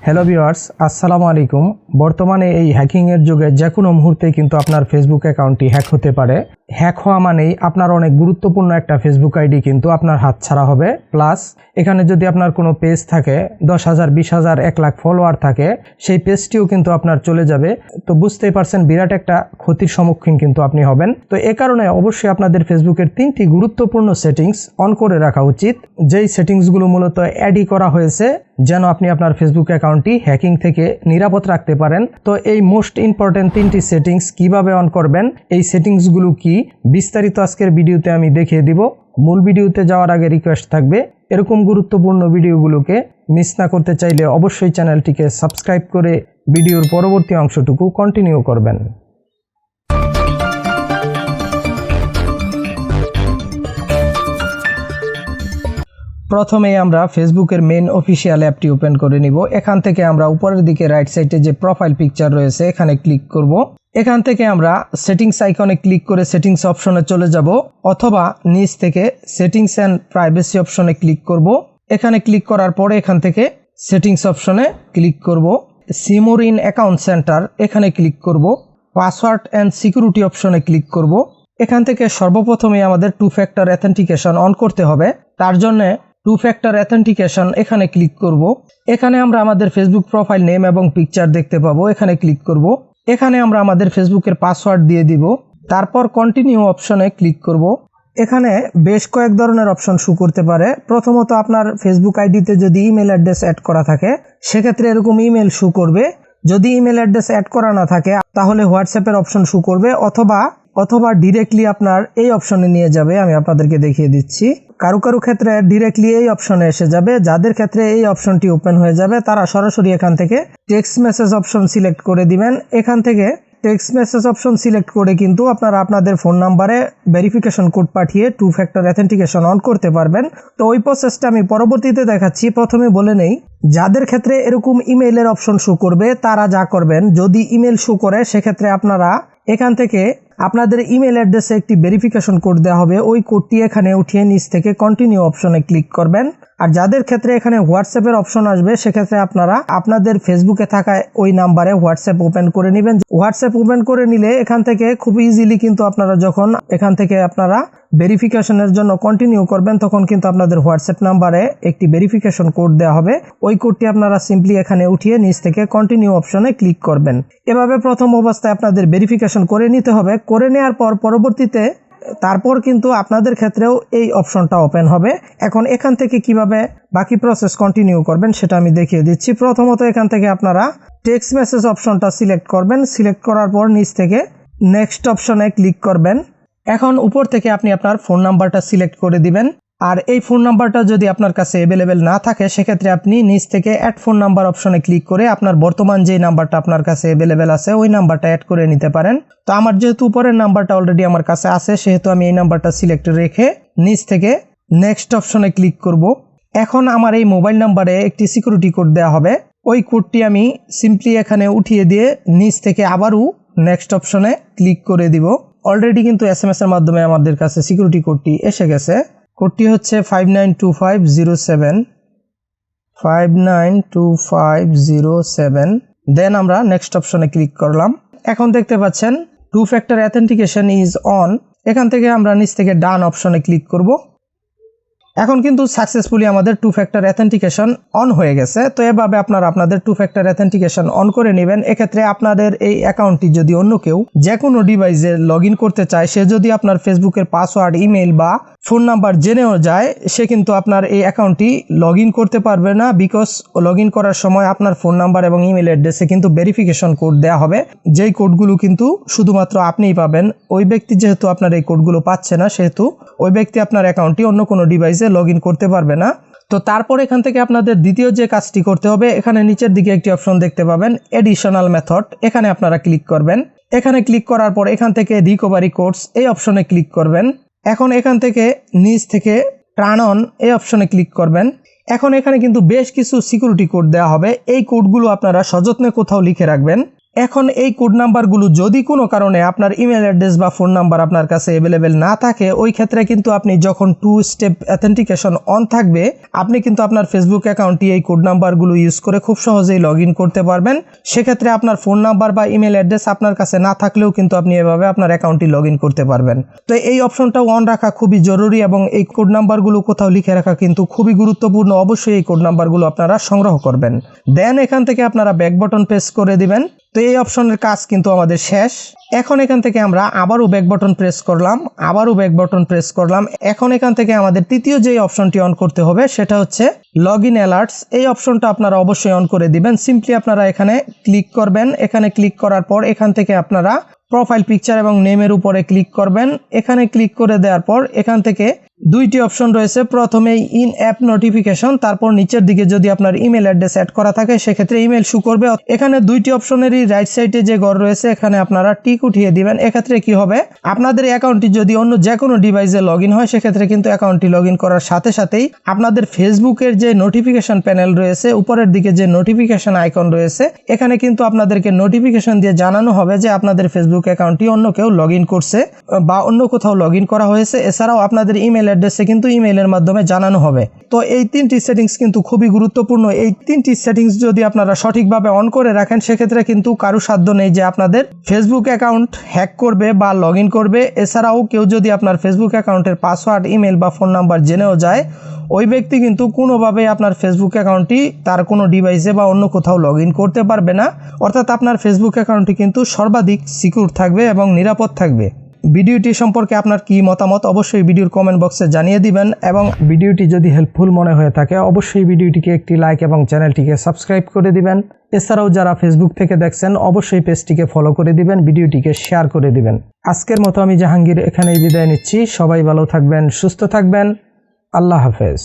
Hello viewers, আসসালামু আলাইকুম। বর্তমানে এই হ্যাকিংয়ের যুগে যে কোনো মুহূর্তে কিন্তু আপনার ফেসবুক অ্যাকাউন্টটি হ্যাক হতে পারে। হ্যাক হওয়া মানেই আপনার অনেক গুরুত্বপূর্ণ একটা ফেসবুক আইডি কিন্তু আপনার হাতছাড়া হবে। প্লাস এখানে যদি আপনার কোনো পেজ থাকে, 10,000, 20,000, 1 লাখ ফলোয়ার থাকে, সেই পেজটিও কিন্তু আপনার চলে যাবে। তো বুঝতেই পারছেন বিরাট একটা ক্ষতির সম্মুখীন কিন্তু আপনি হবেন। তো এ কারণে অবশ্যই আপনাদের ফেসবুকের 3টি গুরুত্বপূর্ণ সেটিংস অন করে রাখা উচিত, যেই সেটিংসগুলো মূলত অ্যাডই করা হয়েছে যেন আপনি আপনার ফেসবুক অ্যাকাউন্টটি হ্যাকিং থেকে নিরাপদ রাখতে পারেন। তো এই মোস্ট ইম্পর্টেন্ট 3টি সেটিংস কিভাবে অন করবেন, এই সেটিংসগুলো কি, বিস্তারিত আজকের ভিডিওতে আমি দেখিয়ে দিব। মূল ভিডিওতে যাওয়ার আগে রিকোয়েস্ট থাকবে, এরকম গুরুত্বপূর্ণ ভিডিওগুলোকে মিস না করতে চাইলে অবশ্যই চ্যানেলটিকে সাবস্ক্রাইব করে ভিডিওর পরবর্তী অংশটুকু কন্টিনিউ করবেন। প্রথমে আমরা ফেসবুকের মেন অফিসিয়াল অ্যাপটি ওপেন করে নিব। এখান থেকে আমরা উপরের দিকে রাইট সাইডে যে প্রোফাইল পিকচার রয়েছে এখানে ক্লিক করব। এখান থেকে আমরা সেটিংস আইকনে ক্লিক করে সেটিংস অপশনে চলে যাব, অথবা নিচ থেকে সেটিংস অ্যান্ড প্রাইভেসি অপশনে ক্লিক করব। এখানে ক্লিক করার পরে এখান থেকে সেটিংস অপশনে ক্লিক করব। সিমোর ইন অ্যাকাউন্ট সেন্টার এখানে ক্লিক করব। পাসওয়ার্ড অ্যান্ড সিকিউরিটি অপশনে ক্লিক করব। এখান থেকে সর্বপ্রথমে আমাদের 2 ফ্যাক্টর অথেন্টিকেশন অন করতে হবে। তার জন্য 2 ফ্যাক্টর অথেন্টিকেশন এখানে ক্লিক করব। এখানে আমরা আমাদের ফেসবুক প্রোফাইল নেম এবং পিকচার দেখতে পাবো, এখানে ক্লিক করব। এখানে আমরা আমাদের ফেসবুকের পাসওয়ার্ড দিয়ে দিব। তারপর কন্টিনিউ অপশনে ক্লিক করব। এখানে বেশ কয়েক ধরনের অপশন শো করতে পারে। প্রথমত আপনার ফেসবুক আইডিতে যদি ইমেল অ্যাড্রেস অ্যাড করা থাকে সেক্ষেত্রে এরকম ইমেল শো করবে। যদি ইমেল অ্যাড্রেস অ্যাড করা না থাকে তাহলে হোয়াটসঅ্যাপের অপশন শো করবে, অথবা ডিরেক্টলি আপনার এই অপশনে নিয়ে যাবে। আমি আপনাদেরকে দেখিয়ে দিচ্ছি। কারো ক্ষেত্রে ডিরেক্টলি এই অপশনে এসে যাবে। যাদের ক্ষেত্রে এই অপশনটি ওপেন হয়ে যাবে তারা সরাসরি এখান থেকে টেক্সট মেসেজ অপশন সিলেক্ট করে দিবেন। এখান থেকে টেক্সট মেসেজ অপশন সিলেক্ট করে কিন্তু আপনারা আপনাদের ফোন নাম্বারে ভেরিফিকেশন কোড পাঠিয়ে 2 ফ্যাক্টর অথেন্টিকেশন অন করতে পারবেন। তো ওই প্রসেসটা আমি পরবর্তীতে দেখাচ্ছি। প্রথমে বলে নেই, যাদের ক্ষেত্রে এরকম ইমেইলের অপশন শো করবে তারা যা করবেন, যদি ইমেল শো করে সেক্ষেত্রে আপনারা এখান থেকে আপনাদের ইমেল অ্যাড্রেসে একটি ভেরিফিকেশন কোড দেওয়া হবে, ওই কোডটি এখানে উঠিয়ে নিচ থেকে কন্টিনিউ অপশনে ক্লিক করবেন। আর যাদের ক্ষেত্রে এখানে হোয়াটসঅ্যাপের অপশন আসবে সেক্ষেত্রে আপনারা আপনাদের ফেসবুকে থাকা ওই নাম্বারে হোয়াটসঅ্যাপ ওপেন করে নেবেন। হোয়াটসঅ্যাপ ওপেন করে নিলে এখান থেকে খুব ইজিলি কিন্তু আপনারা যখন এখান থেকে আপনারা ভেরিফিকেশনের জন্য কন্টিনিউ করবেন তখন কিন্তু আপনাদের হোয়াটসঅ্যাপ নাম্বারে একটি ভেরিফিকেশন কোড দেওয়া হবে। ওই কোডটি আপনারা সিম্পলি এখানে উঠিয়ে নিচ থেকে কন্টিনিউ অপশনে ক্লিক করবেন। এভাবে প্রথম অবস্থায় আপনাদের ভেরিফিকেশন করে নিতে হবে। করে নেওয়ার পর পরবর্তীতে তারপর কিন্তু আপনাদের ক্ষেত্রেও এই অপশনটা ওপেন হবে। এখন এখান থেকে কিভাবে বাকি প্রসেস কন্টিনিউ করবেন সেটা আমি দেখিয়ে দিচ্ছি। প্রথমত এখান থেকে আপনারা টেক্সট মেসেজ অপশনটা সিলেক্ট করবেন। সিলেক্ট করার পর নিচ থেকে নেক্সট অপশনে ক্লিক করবেন। এখন উপর থেকে আপনি আপনার ফোন নাম্বারটা সিলেক্ট করে দিবেন। আর এই ফোন নাম্বারটা যদি আপনার কাছে অ্যাভেলেবেল না থাকে সেক্ষেত্রে আপনি নিচ থেকে অ্যাড ফোন নাম্বার অপশনে ক্লিক করে আপনার বর্তমান যে নাম্বারটা আপনার কাছে অ্যাভেলেবেল আছে ওই নাম্বারটা অ্যাড করে নিতে পারেন। তো আমার যেহেতু উপরের নাম্বারটা অলরেডি আমার কাছে আছে সেহেতু আমি এই নাম্বারটা সিলেক্ট রেখে নিচ থেকে নেক্সট অপশনে ক্লিক করব। এখন আমার এই মোবাইল নাম্বারে একটি সিকিউরিটি কোড দেওয়া হবে। ওই কোডটি আমি সিম্পলি এখানে উঠিয়ে দিয়ে নিচ থেকে আবারও নেক্সট অপশনে ক্লিক করে দিব। অলরেডি কিন্তু SMS এর মাধ্যমে আমাদের কাছে সিকিউরিটি কোডটি এসে গেছে। কোডটি হচ্ছে 592507 592507। দেন আমরা নেক্সট অপশনে ক্লিক করলাম। এখন দেখতে পাচ্ছেন 2 ফ্যাক্টর অথেন্টিকেশন ইজ অন। এখান থেকে আমরা নিচ থেকে ডান অপশনে ক্লিক করব। এখন কিন্তু সাকসেসফুলি আমাদের 2 ফ্যাক্টর অথেন্টিকেশন অন হয়ে গেছে। তো এভাবে আপনারা আপনাদের 2 ফ্যাক্টর অথেন্টিকেশন অন করে নেবেন। এক্ষেত্রে আপনাদের এই অ্যাকাউন্টটি যদি অন্য কেউ যে কোনো ডিভাইসে লগ ইন করতে চায়, সে যদি আপনার ফেসবুকের পাসওয়ার্ড, ইমেল বা ফোন নাম্বার জেনেও যায়, সে কিন্তু আপনার এই অ্যাকাউন্টটি লগ ইন করতে পারবে না। বিকজ লগ ইন করার সময় আপনার ফোন নাম্বার এবং ইমেল অ্যাড্রেসে কিন্তু ভেরিফিকেশন কোড দেওয়া হবে, যেই কোডগুলো কিন্তু শুধুমাত্র আপনিই পাবেন। ওই ব্যক্তি যেহেতু আপনার এই কোডগুলো পাচ্ছে না সেহেতু ওই ব্যক্তি আপনার অ্যাকাউন্টটি অন্য কোনো ডিভাইসে লগ ইন করতে পারবে না। তো তারপর এখান থেকে আপনাদের দ্বিতীয় যে কাজটি করতে হবে, এখানে নিচের দিকে একটি অপশন দেখতে পাবেন এডিশনাল মেথড, এখানে আপনারা ক্লিক করবেন। এখানে ক্লিক করার পর এখান থেকে রিকভারি কোডস এই অপশনে ক্লিক করবেন। এখন এখান থেকে নিচ থেকে টার্ন অন এই অপশনে ক্লিক করবেন। এখন এখানে কিন্তু বেশ কিছু সিকিউরিটি কোড দেওয়া হবে। এই কোডগুলো আপনারা সযত্নে কোথাও লিখে রাখবেন। এখন এই কোড নাম্বারগুলো যদি কোনো কারণে আপনার ইমেল অ্যাড্রেস বা ফোন নাম্বার আপনার কাছে অ্যাভেলেবেল না থাকে, ওই ক্ষেত্রে কিন্তু আপনি যখন 2 স্টেপ অথেন্টিকেশন অন থাকবে, আপনি কিন্তু আপনার ফেসবুক অ্যাকাউন্টটি এই কোড নাম্বারগুলো ইউজ করে খুব সহজেই লগ ইন করতে পারবেন। সেক্ষেত্রে আপনার ফোন নাম্বার বা ইমেল অ্যাড্রেস আপনার কাছে না থাকলেও কিন্তু আপনি এভাবে আপনার অ্যাকাউন্টটি লগ ইন করতে পারবেন। তো এই অপশনটাও অন রাখা খুবই জরুরি এবং এই কোড নাম্বারগুলো কোথাও লিখে রাখা কিন্তু খুবই গুরুত্বপূর্ণ। অবশ্যই এই কোড নাম্বারগুলো আপনারা সংগ্রহ করবেন। দেন এখান থেকে আপনারা ব্যাক বাটন প্রেস করে দিবেন। তো এই অপশনের কাজ কিন্তু আমাদের শেষ। এখন এখান থেকে আমরা আবারও ব্যাক বাটন প্রেস করলাম, এখন এখান থেকে আমাদের তৃতীয় যে অপশনটি অন করতে হবে সেটা হচ্ছে লগ ইন অ্যালার্টস। এই অপশনটা আপনারা অবশ্যই অন করে দিবেন। সিম্পলি আপনারা এখানে ক্লিক করবেন। এখানে ক্লিক করার পর এখান থেকে আপনারা প্রোফাইল পিকচার এবং নেমের উপরে ক্লিক করবেন। এখানে ক্লিক করে দেওয়ার পর এখান থেকে দুইটি অপশন রয়েছে। প্রথমেই ইন অ্যাপ নোটিফিকেশন, তারপর নিচের দিকে যদি আপনার ইমেল অ্যাড্রেস অ্যাড করা থাকে সেক্ষেত্রে ইমেল শো করবে। এখানে দুইটি অপশনেরই রাইট সাইডে যে ঘর রয়েছে এখানে আপনারা টিক উঠিয়ে দিবেন। এক্ষেত্রে কি হবে, আপনাদের অ্যাকাউন্টটি যদি অন্য যে কোনো ডিভাইসে লগ ইন হয় সেক্ষেত্রে কিন্তু অ্যাকাউন্টটি লগ ইন করার সাথে সাথেই আপনাদের ফেসবুকের যে নোটিফিকেশন প্যানেল রয়েছে, উপরের দিকে যে নোটিফিকেশন আইকন রয়েছে, এখানে কিন্তু আপনাদেরকে নোটিফিকেশন দিয়ে জানানো হবে যে আপনাদের ফেসবুক অ্যাকাউন্টটি অন্য কেউ লগ ইন করছে বা অন্য কোথাও লগ ইন করা হয়েছে। এছাড়াও আপনাদের ইমেল অ্যাড্রেসে কিন্তু ইমেইলের মাধ্যমে জানানো হবে। তো এই তিনটি সেটিংস কিন্তু খুবই গুরুত্বপূর্ণ। এই তিনটি সেটিংস যদি আপনারা সঠিকভাবে অন করে রাখেন সেক্ষেত্রে কিন্তু কারো সাধ্য নেই যে আপনাদের ফেসবুক অ্যাকাউন্ট হ্যাক করবে বা লগ ইন করবে। এছাড়াও কেউ যদি আপনার ফেসবুক অ্যাকাউন্টের পাসওয়ার্ড, ইমেল বা ফোন নাম্বার জেনেও যায়, ওই ব্যক্তি কিন্তু কোনোভাবেই আপনার ফেসবুক অ্যাকাউন্টটি তার কোনো ডিভাইসে বা অন্য কোথাও লগ ইন করতে পারবে না। অর্থাৎ আপনার ফেসবুক অ্যাকাউন্টটি কিন্তু সর্বাধিক সিকিউর থাকবে এবং নিরাপদ থাকবে। ভিডিওটি সম্পর্কে আপনার কি মতামত অবশ্যই ভিডিওর কমেন্ট বক্সে জানিয়ে দিবেন এবং ভিডিওটি যদি হেল্পফুল মনে হয়ে থাকে অবশ্যই ভিডিওটিকে একটি লাইক এবং চ্যানেলটিকে সাবস্ক্রাইব করে দিবেন। এছাড়াও যারা ফেসবুক থেকে দেখছেন অবশ্যই পেজটিকে ফলো করে দিবেন, ভিডিওটিকে শেয়ার করে দিবেন। আজকের মতো আমি জাহাঙ্গীর এখানেই বিদায় নিচ্ছি। সবাই ভালো থাকবেন, সুস্থ থাকবেন। আল্লাহ হাফেজ।